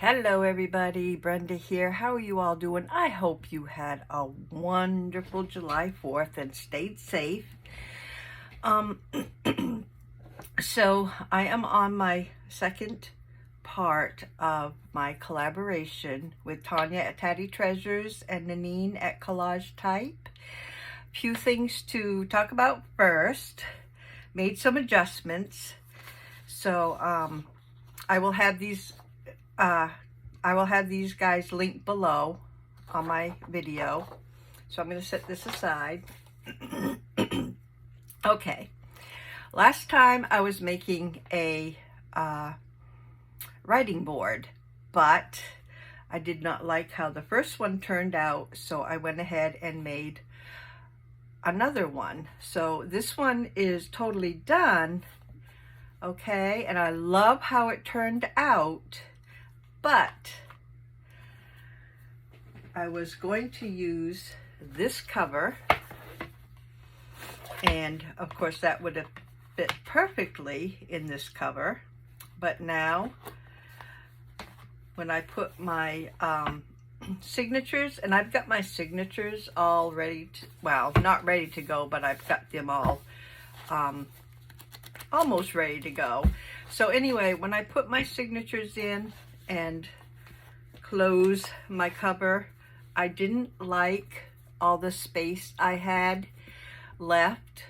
Hello everybody, Brenda here. How are you all doing? I hope you had a wonderful July 4th and stayed safe. So I am on my second part of my collaboration with Tanya at Tatty Treasures and Nanine at Collage Type. Few things to talk about first. Made some adjustments. So I will have these guys linked below on my video. So I'm going to set this aside. Okay. Last time I was making a writing board, but I did not like how the first one turned out, so I went ahead and made another one. So this one is totally done, okay, and I love how it turned out. But I was going to use this cover, and of course that would have fit perfectly in this cover. But now when I put my signatures, and I've got my signatures all ready to, well, not ready to go, but I've got them all almost ready to go. So anyway, when I put my signatures in and close my cover, I didn't like all the space I had left.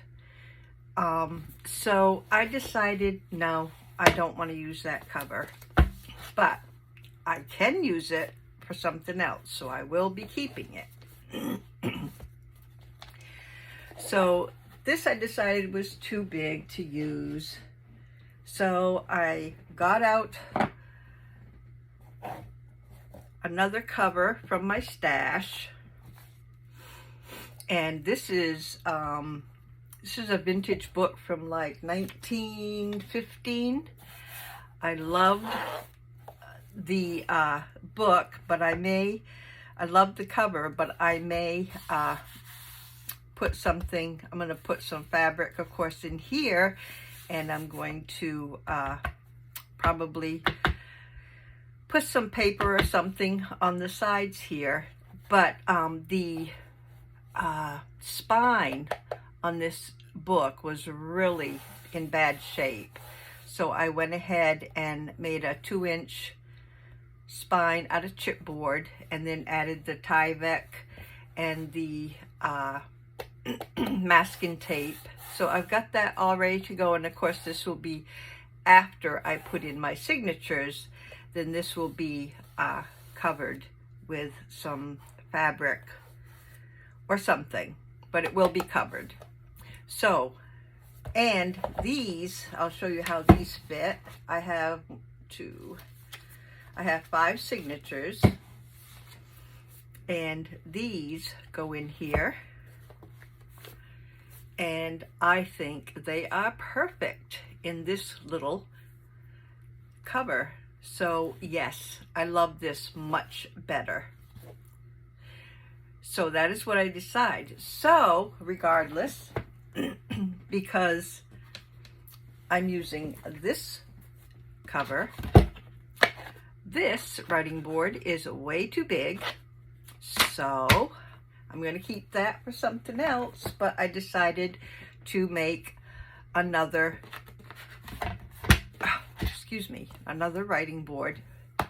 So I decided, no, I don't want to use that cover, but I can use it for something else, so I will be keeping it. So this I decided was too big to use, so I got out another cover from my stash, and this is a vintage book from like 1915. I loved the book, but I love the cover, but I may put something, I'm going to put some fabric, of course, in here, and I'm going to probably put some paper or something on the sides here. But the spine on this book was really in bad shape, so I went ahead and made a 2-inch spine out of chipboard, and then added the Tyvek and the masking tape. So I've got that all ready to go, and of course this will be after I put in my signatures. Then this will be covered with some fabric or something, but it will be covered. So, and these, I'll show you how these fit. I have 5 signatures, and these go in here, and I think they are perfect in this little cover. So yes, I love this much better. So that is what I decide. So regardless, because I'm using this cover, this writing board is way too big, so I'm going to keep that for something else. But I decided to make another another writing board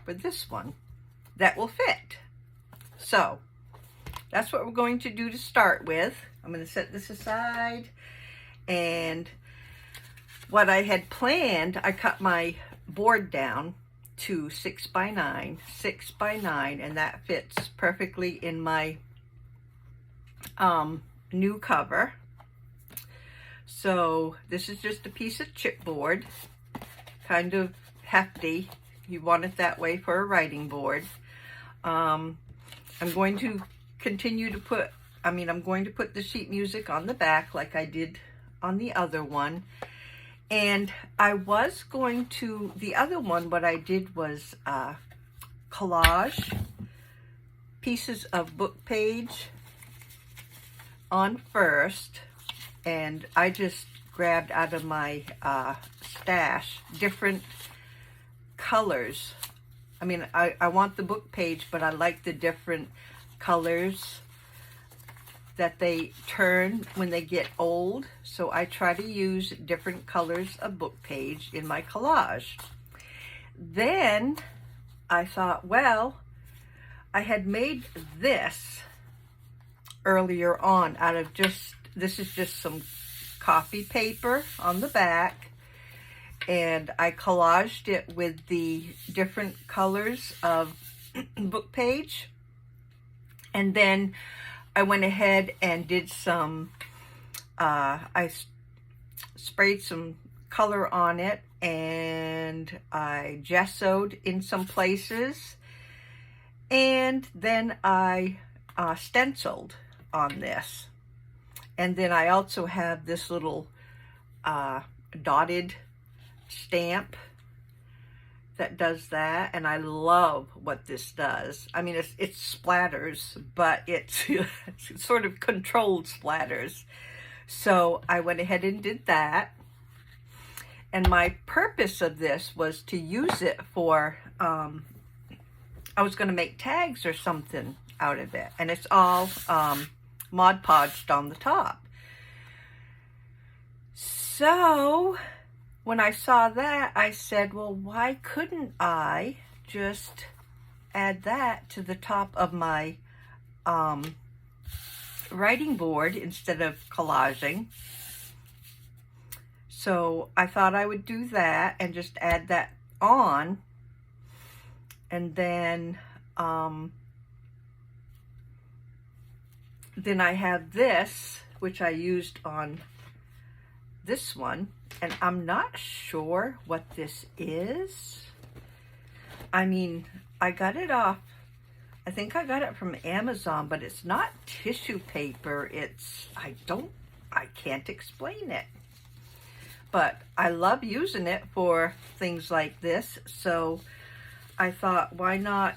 for this one that will fit. So that's what we're going to do to start with. I'm going to set this aside, and what I had planned, I cut my board down to 6 by 9, and that fits perfectly in my new cover. So this is just a piece of chipboard, kind of hefty. You want it that way for a writing board. I'm going to continue to put, I'm going to put the sheet music on the back like I did on the other one. And I was going to, the other one, what I did was collage pieces of book page on first, and I just grabbed out of my stash different colors I mean, I want the book page, but I like the different colors that they turn when they get old. So I try to use different colors of book page in my collage. Then I thought, well, I had made this earlier on out of this is just some copy paper on the back, and I collaged it with the different colors of book page. And then I went ahead and did some, I sprayed some color on it, and I gessoed in some places, and then I stenciled on this. And then I also have this little dotted stamp that does that, and I love what this does. I mean, it splatters, but it's sort of controlled splatters. So I went ahead and did that. And my purpose of this was to use it for, I was going to make tags or something out of it. And it's all Mod Podged on the top. So when I saw that, I said, well, why couldn't I just add that to the top of my writing board instead of collaging? So I thought I would do that and just add that on. And then I have this, which I used on this one, and I'm not sure what this is. I mean, I got it off, I think I got it from Amazon, but it's not tissue paper. It's, I can't explain it. But I love using it for things like this, so I thought, why not,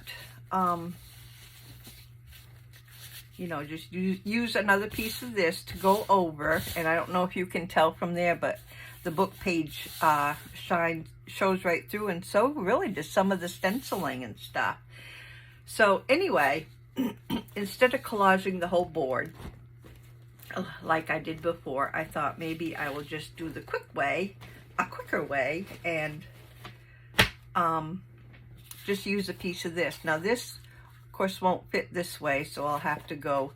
you know, just use another piece of this to go over. And I don't know if you can tell from there, but the book page shows right through, and so really does some of the stenciling and stuff. So anyway, instead of collaging the whole board like I did before, I thought maybe I will just do the quicker way, and just use a piece of this. Now this, of course, won't fit this way, so I'll have to go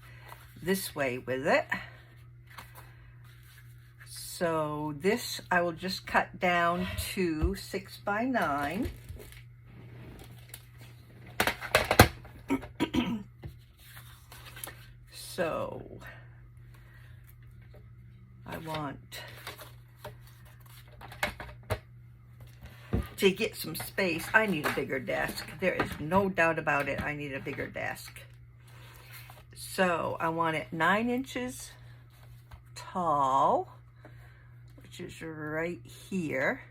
this way with it. So this I will just cut down to 6 by 9. So I want to get some space. I need a bigger desk. There is no doubt about it. I need a bigger desk. So I want it 9 inches tall, which is right here.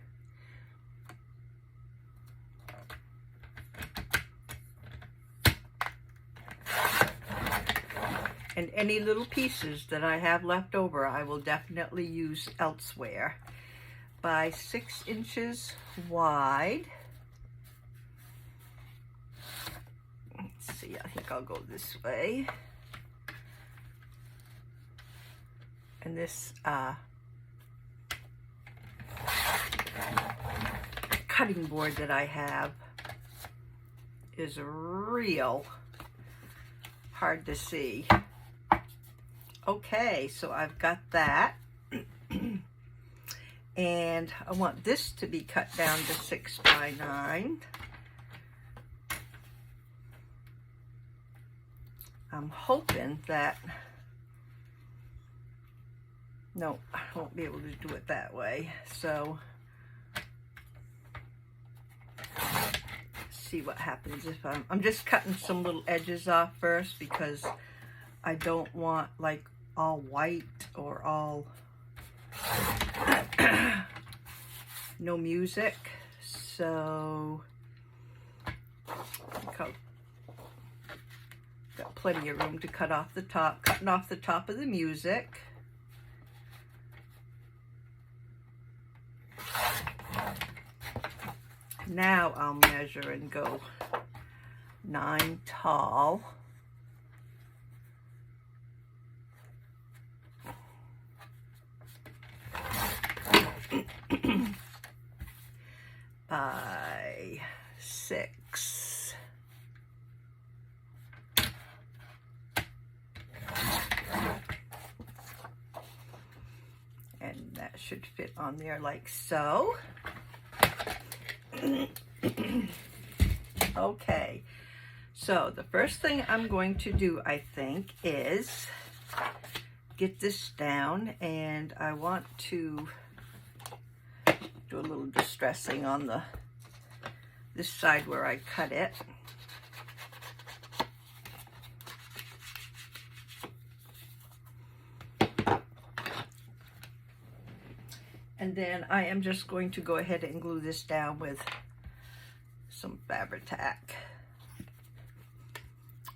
And any little pieces that I have left over, I will definitely use elsewhere. By 6 inches wide. Let's see, I think I'll go this way. And this cutting board that I have is real hard to see. Okay, so I've got that. And I want this to be cut down to 6 by 9. I'm hoping that, no, I won't be able to do it that way. So, see what happens if I'm just cutting some little edges off first, because I don't want like all white or all no music. So got plenty of room to cut off the top, cutting off the top of the music. Now I'll measure and go 9 tall. By 6. And that should fit on there like so. Okay, so the first thing I'm going to do, I think, is get this down, and I want to do a little distressing on this side where I cut it. And then I am just going to go ahead and glue this down with some Fabri-Tac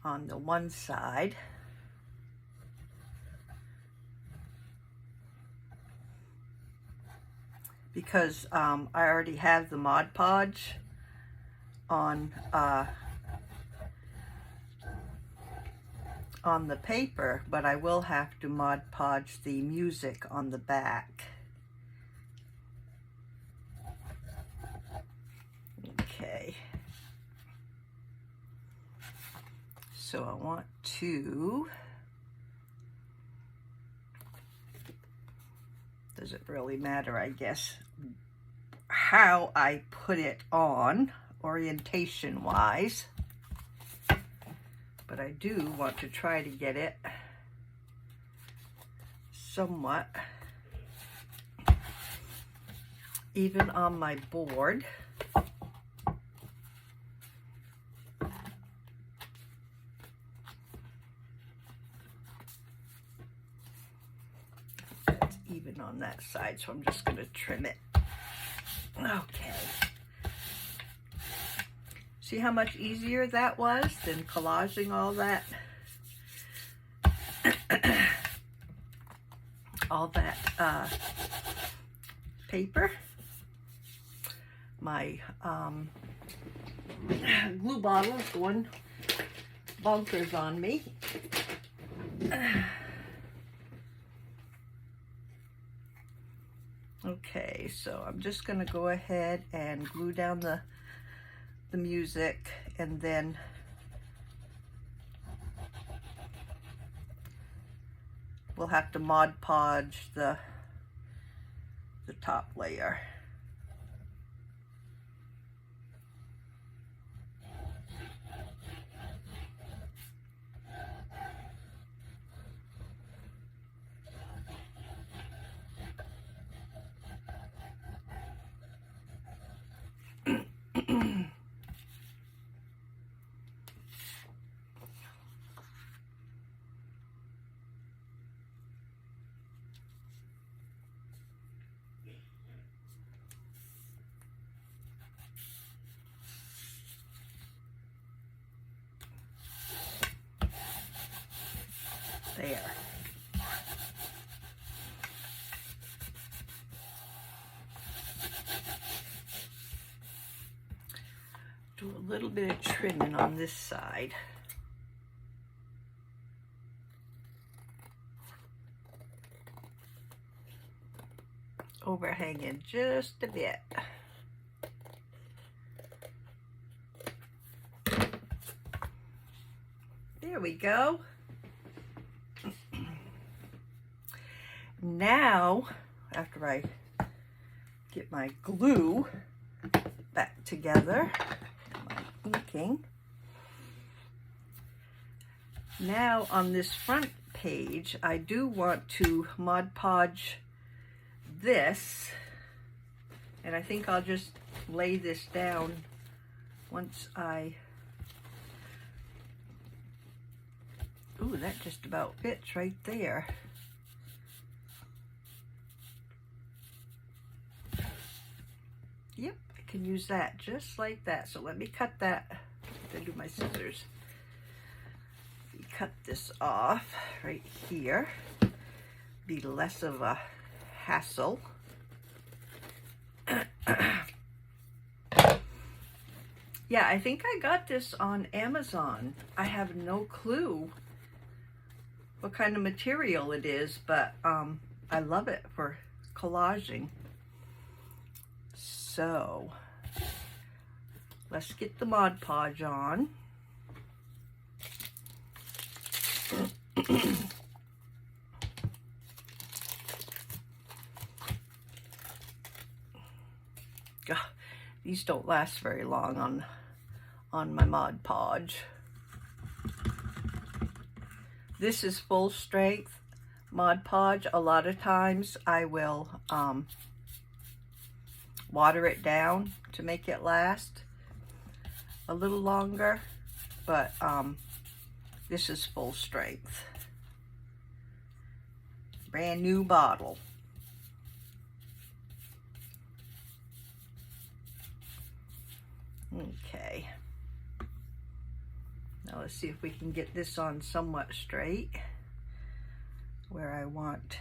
on the one side. Because I already have the Mod Podge on the paper, but I will have to Mod Podge the music on the back. Okay. So I want to, does it really matter, I guess, how I put it on orientation wise, but I do want to try to get it somewhat even on my board. It's even on that side, so I'm just going to trim it. Okay. See how much easier that was than collaging all that paper. My glue bottle is going bonkers on me. Okay, so I'm just going to go ahead and glue down the music, and then we'll have to Mod Podge the top layer. There. Do a little bit of trimming on this side. Overhanging just a bit. There we go. Now, after I get my glue back together, my inking, now on this front page, I do want to Mod Podge this, and I think I'll just lay this down once I, ooh, that just about fits right there. Yep, I can use that just like that. So let me cut that. I do my scissors. Cut this off right here. Be less of a hassle. Yeah, I think I got this on Amazon. I have no clue what kind of material it is, but I love it for collaging. So let's get the Mod Podge on. God, these don't last very long on my Mod Podge. This is full strength Mod Podge. A lot of times I will water it down to make it last a little longer, but this is full strength. Brand new bottle. Okay. Now let's see if we can get this on somewhat straight where I want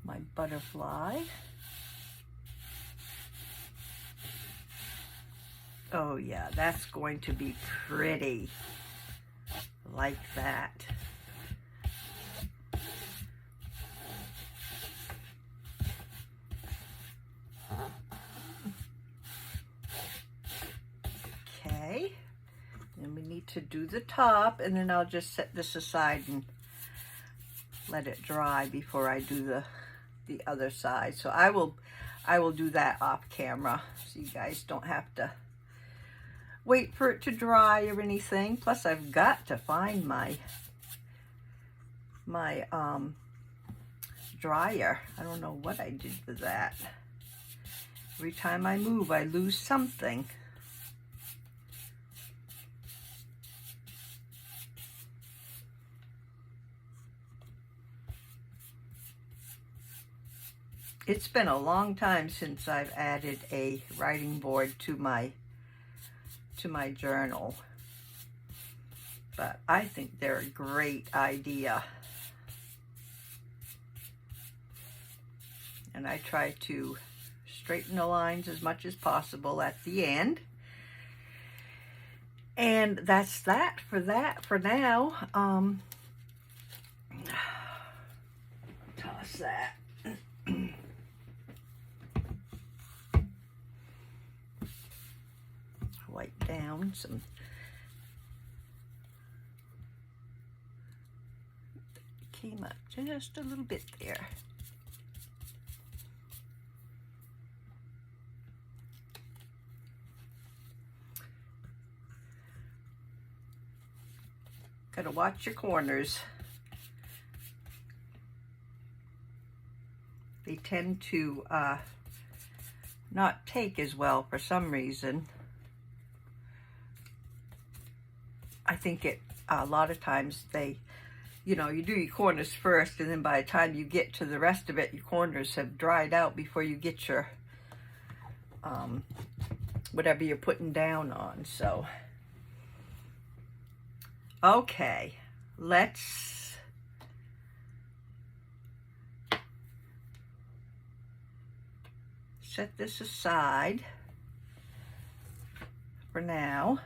my butterfly. Oh yeah, that's going to be pretty like that. Okay, then we need to do the top, and then I'll just set this aside and let it dry before I do the other side. So I will do that off camera, so you guys don't have to wait for it to dry or anything. Plus I've got to find my dryer. I don't know what I did with that. Every time I move, I lose something. It's been a long time since I've added a writing board to my journal, but I think they're a great idea. And I try to straighten the lines as much as possible at the end. And that's that for now. Toss that. Wipe down some came up just a little bit there. Gotta watch your corners. They tend to not take as well for some reason. I think a lot of times you do your corners first, and then by the time you get to the rest of it, your corners have dried out before you get your whatever you're putting down on. So, okay, let's set this aside for now.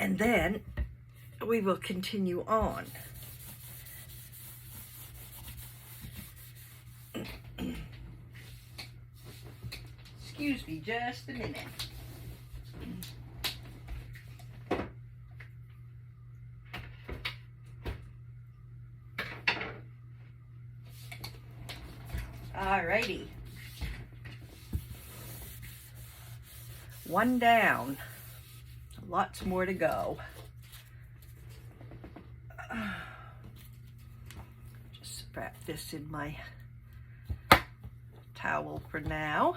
And then we will continue on. Excuse me just a minute. Alrighty. One down. Lots more to go. Just wrap this in my towel for now.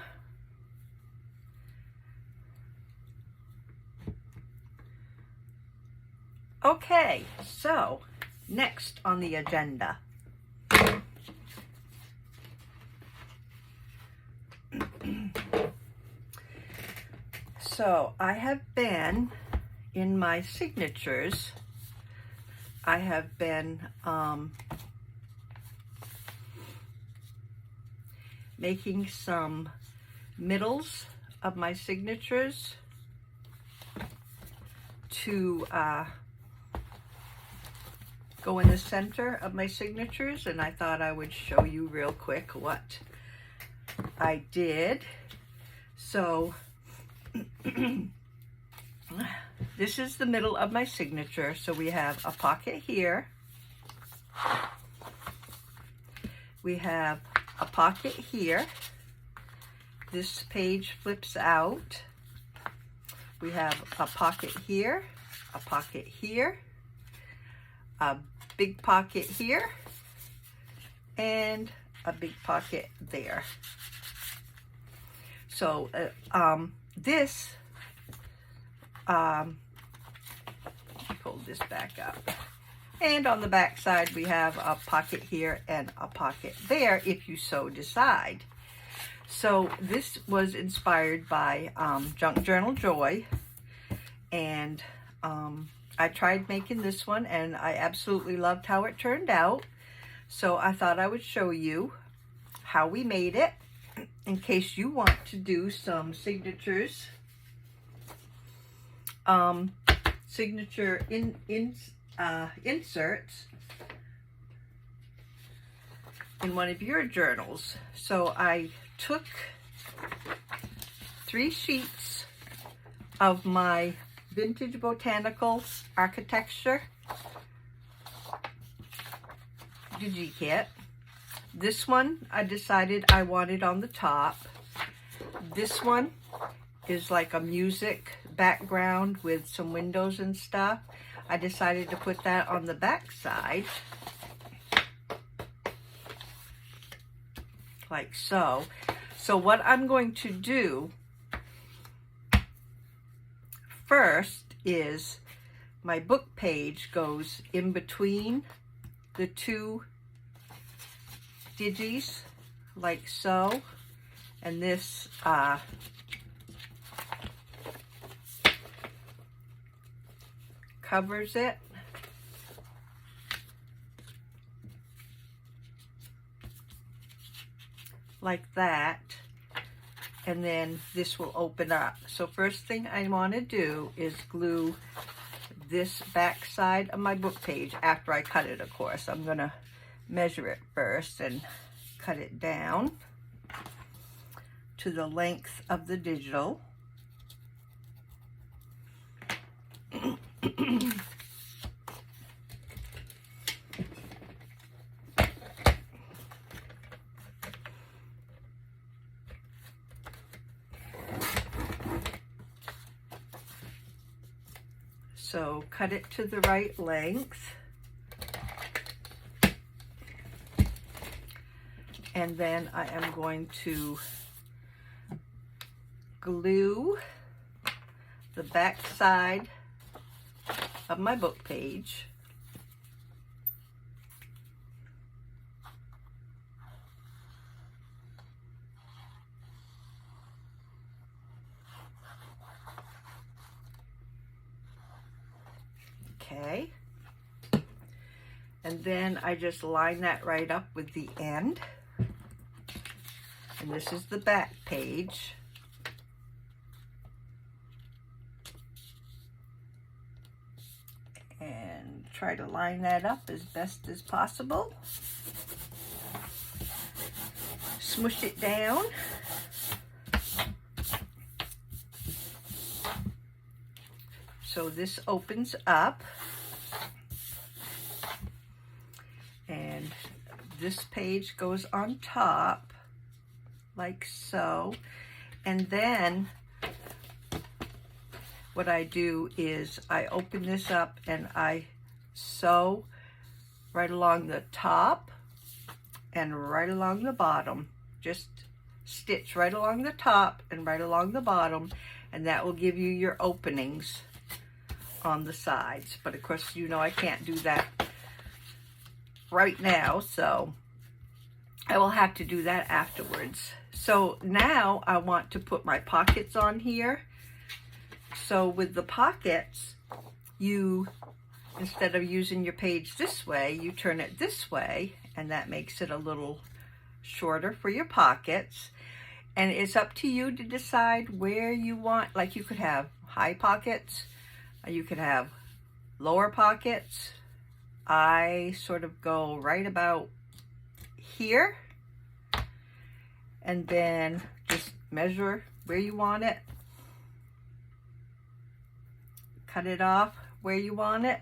Okay, so next on the agenda. So I have been in my signatures, I have been making some middles of my signatures to go in the center of my signatures, and I thought I would show you real quick what I did. So this is the middle of my signature. So we have a pocket here. We have a pocket here. This page flips out. We have a pocket here, a pocket here, a big pocket here, and a big pocket there. So this, pull this back up. And on the back side, we have a pocket here and a pocket there, if you so decide. So this was inspired by JunkJournalJoy, and I tried making this one, and I absolutely loved how it turned out. So I thought I would show you how we made it, in case you want to do some signatures, signature inserts in one of your journals. So I took 3 sheets of my Vintage Botanical Architecture DigiKit. This one I decided I wanted on the top. This one is like a music background with some windows and stuff. I decided to put that on the back side, like so. So what I'm going to do first is my book page goes in between the 2 digis, like so, and this covers it. Like that, and then this will open up. So first thing I want to do is glue this back side of my book page after I cut it, of course. I'm going to measure it first and cut it down to the length of the digital. So cut it to the right length. And then I am going to glue the back side of my book page. Okay, and then I just line that right up with the end, and this is the back page. And try to line that up as best as possible. Smush it down. So this opens up, and this page goes on top, like so. And then what I do is I open this up and I sew right along the top and right along the bottom. Just stitch right along the top and right along the bottom, and that will give you your openings on the sides. But of course, you know, I can't do that right now, so I will have to do that afterwards. So now I want to put my pockets on here. So with the pockets, you, instead of using your page this way, you turn it this way, and that makes it a little shorter for your pockets. And it's up to you to decide where you want, like you could have high pockets, you could have lower pockets. I sort of go right about here and then just measure where you want it. Cut it off where you want it.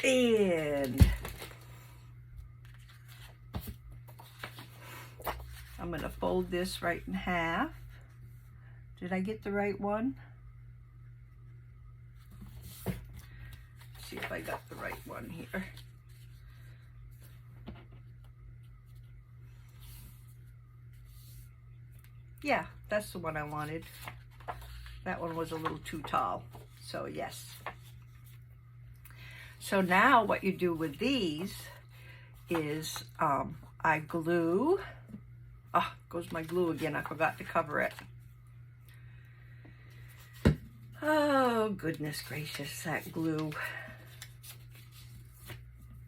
And I'm going to fold this right in half. Did I get the right one? Let's see if I got the right one here. Yeah, that's the one I wanted. That one was a little too tall, so yes. So now what you do with these is I glue. Oh, goes my glue again. I forgot to cover it. Oh, goodness gracious, that glue.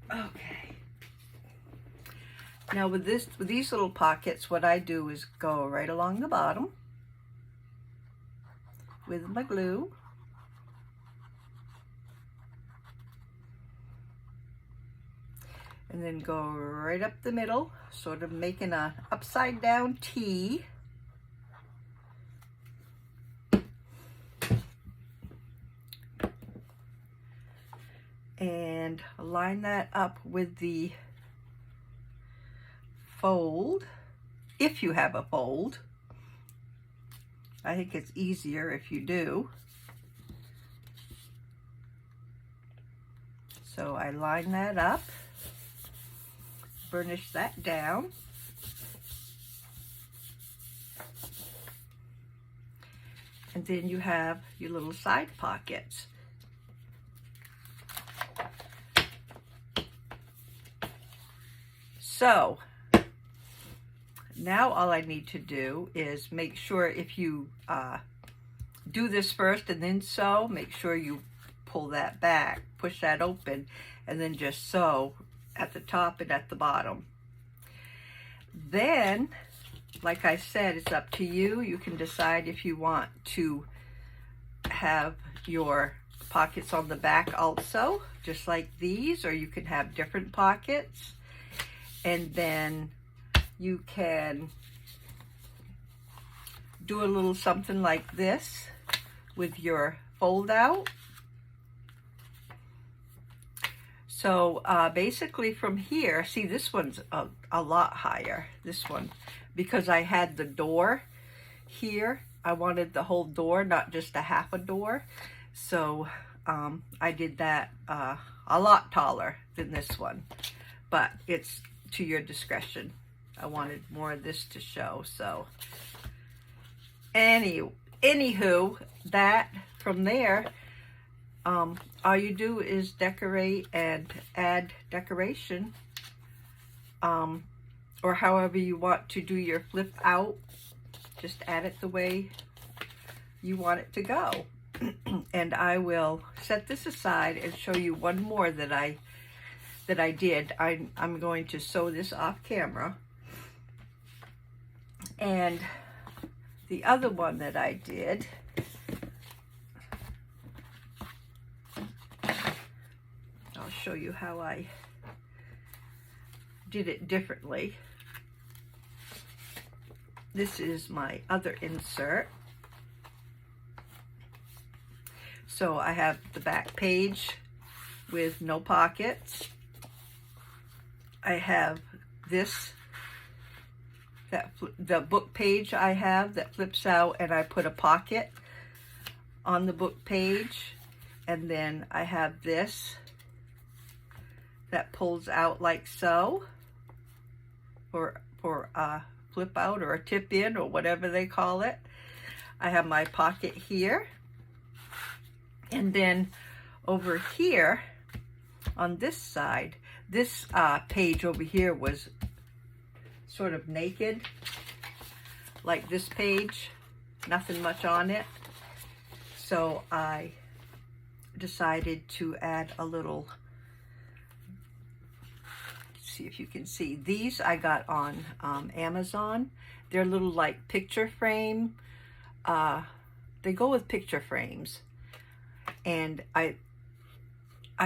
Okay. Now with these little pockets, what I do is go right along the bottom with my glue. And then go right up the middle, sort of making a upside down T. And line that up with the fold, if you have a fold. I think it's easier if you do. So I line that up. Burnish that down. And then you have your little side pockets. So now all I need to do is make sure, if you do this first and then sew, make sure you pull that back, push that open, and then just sew at the top and at the bottom. Then, like I said, it's up to you. You can decide if you want to have your pockets on the back also, just like these, or you can have different pockets. And then you can do a little something like this with your fold out. So basically from here, see, this one's a lot higher, this one, because I had the door here. I wanted the whole door, not just a half a door. So I did that a lot taller than this one, but it's to your discretion. I wanted more of this to show. So anywho, that from there, all you do is decorate and add decoration, or however you want to do your flip out. Just add it the way you want it to go. And I will set this aside and show you one more that I did. I'm going to sew this off camera. And the other one that I did, I'll show you how I did it differently. This is my other insert. So I have the back page with no pockets. I have this, the book page I have that flips out, and I put a pocket on the book page. And then I have this that pulls out like so, for a flip out or a tip in or whatever they call it. I have my pocket here. And then over here, on this side. This page over here was sort of naked, like this page, nothing much on it. So I decided to add a little, see if you can see, these I got on Amazon. They're little like picture frame, they go with picture frames, and I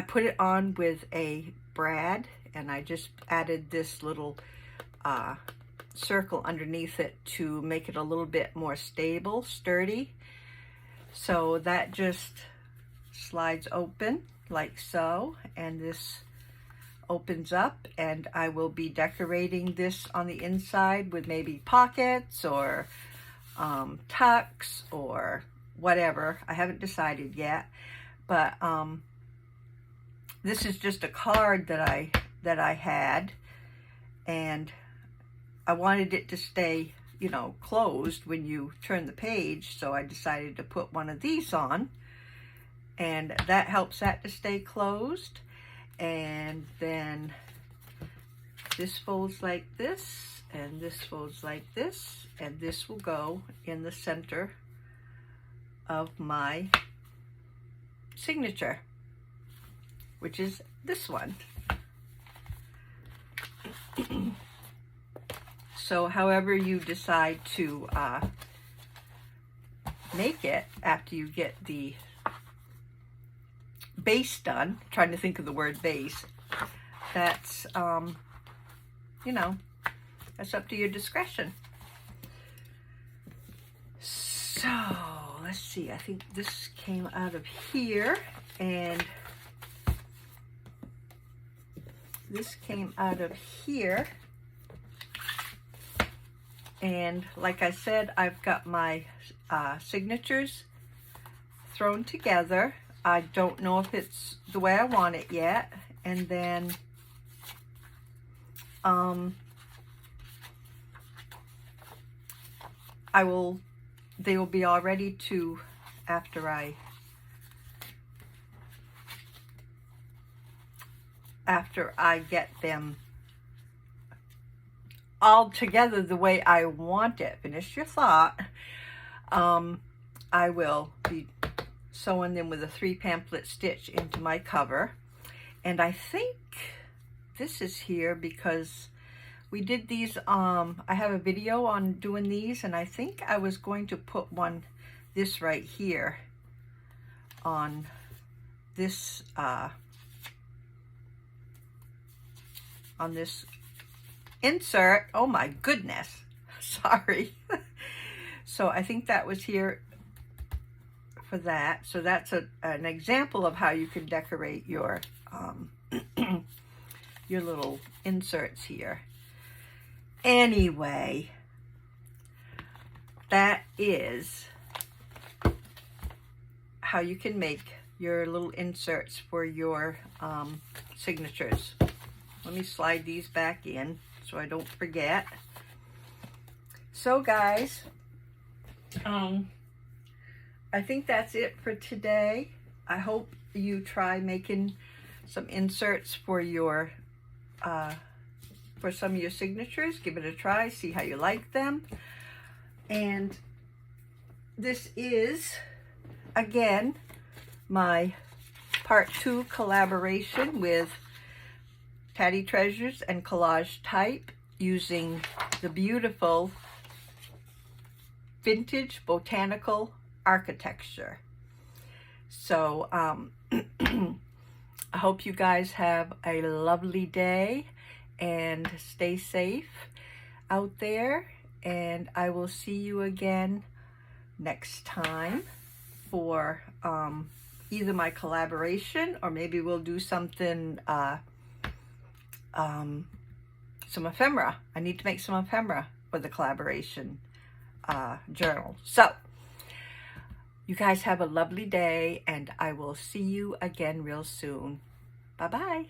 put it on with a brad, and I just added this little circle underneath it to make it a little bit more stable, sturdy. So that just slides open like so, and this opens up, and I will be decorating this on the inside with maybe pockets or tucks or whatever. I haven't decided yet, but this is just a card that I had, and I wanted it to stay, you know, closed when you turn the page, so I decided to put one of these on, and that helps that to stay closed. And then this folds like this, and this folds like this, and this will go in the center of my signature, which is this one. So however you decide to make it after you get the base done, trying to think of the word base, that's you know, that's up to your discretion. So let's see, I think this came out of here, and this came out of here. And like I said, I've got my signatures thrown together. I don't know if it's the way I want it yet. And then they will be all ready to, after I get them all together the way I want it. Finish your thought. I will be sewing them with a 3 pamphlet stitch into my cover. And I think this is here because we did these, I have a video on doing these, and I think I was going to put this right here on this, insert. Oh my goodness, sorry. So I think that was here for that. So that's an example of how you can decorate your your little inserts here. Anyway, that is how you can make your little inserts for your signatures. Let me slide these back in so I don't forget. So guys, I think that's it for today. I hope you try making some inserts for your for some of your signatures. Give it a try, see how you like them. And this is again my part 2 collaboration with Tatty Treasures and Collage Type, using the beautiful vintage botanical architecture. So I hope you guys have a lovely day and stay safe out there, and I will see you again next time for either my collaboration, or maybe we'll do something some ephemera. I need to make some ephemera for the collaboration journal. So you guys have a lovely day, and I will see you again real soon. Bye-bye.